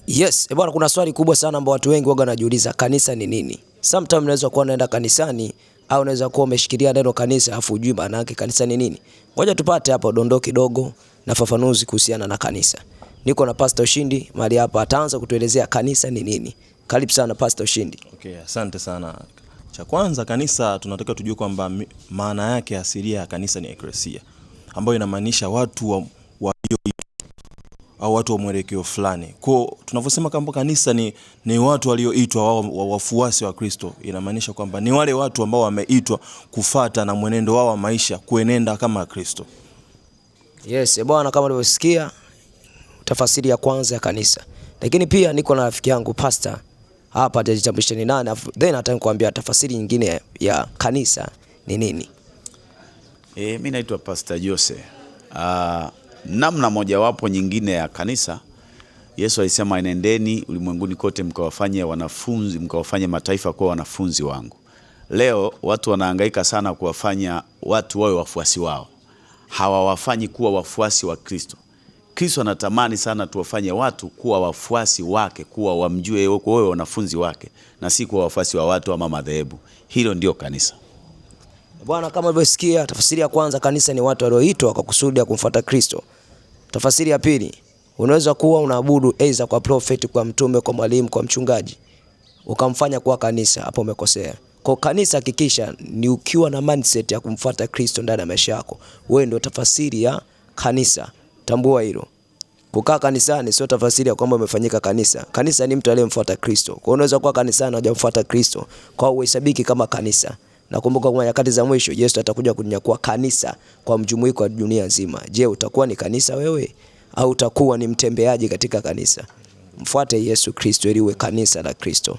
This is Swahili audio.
Yes, bwana, kuna swali kubwa sana ambao watu wengi waga wanajiuliza, kanisa ni nini? Sometimes unaweza kuwa unaenda kanisani au unaweza kuwa umeshikilia neno kanisa afu hujui maana yake kanisa ni nini. Ngoja tupate hapo dondoo kidogo na fafanuzi kuhusiana na kanisa. Niko na Pastor Ushindi mahali hapa, ataanza kutuelezea kanisa ni nini. Karibu sana Pastor Ushindi. Okay, asante sana. Cha kwanza, kanisa tunataka tujue kwamba maana yake asilia ya kanisa ni eklesia, ambayo inamaanisha watu wa au watu wa mwelekeo fulani. Kwa tunavyosema kwamba kanisa ni watu walioitwa wafuasi wa Kristo, inamaanisha kwamba ni wale watu ambao wameitwa kufata na mwenendo wao wa maisha kuenenda kama Kristo. Yes, bwana, kama ulivyosikia tafasiri ya kwanza ya kanisa. Lakini pia niko na rafiki yangu Pastor hapa, atajitambulisha ni nani, then atakwambia tafasiri nyingine ya kanisa ni nini. Mimi naitwa Pastor Jose. Namna mojawapo nyingine ya kanisa, Yesu alisema enendeni ulimwenguni kote mkawafanye mataifa kuwa wanafunzi wangu. Leo watu wanahangaika sana kuwafanya watu wawe wafuasi wao. Hawawafanyi kuwa wafuasi wa Kristo. Kristo anatamani sana tuwafanye watu kuwa wafuasi wake, kuwa wamjue wewe wanafunzi wake, na si kuwa wafuasi wa watu ama madhehebu. Hilo ndio kanisa. Bwana, kama ulivyosikia tafasiri ya kwanza, kanisa ni watu walioitwa kwa kusudi ya kumfuata Kristo. Tafasiri ya pili, unaweza kuwa unaabudu aidha kwa prophet, kwa mtume, kwa mwalimu, kwa mchungaji, ukamfanya kuwa kanisa, hapo umekosea. Kwa kanisa hakikisha ni ukiwa na mindset ya kumfuata Kristo ndani ya maisha yako. Wewe ndio tafasiri ya kanisa. Tambua hilo. Kukaa kanisani sio tafasiri ya kwamba umefanyika kanisa. Kanisa ni mtu aliyemfuata Kristo. Kwa unaweza kuwa kanisani na hujamfuata Kristo, kwa uhesabiki kama kanisa. Na kumbuka kwa nyakati za mwisho Yesu atakuja kunyakua kanisa kwa mjumuiko wa dunia nzima. Je, utakuwa ni kanisa wewe au utakuwa ni mtembeaji katika kanisa? Mfuate Yesu Kristo ili uwe kanisa la Kristo.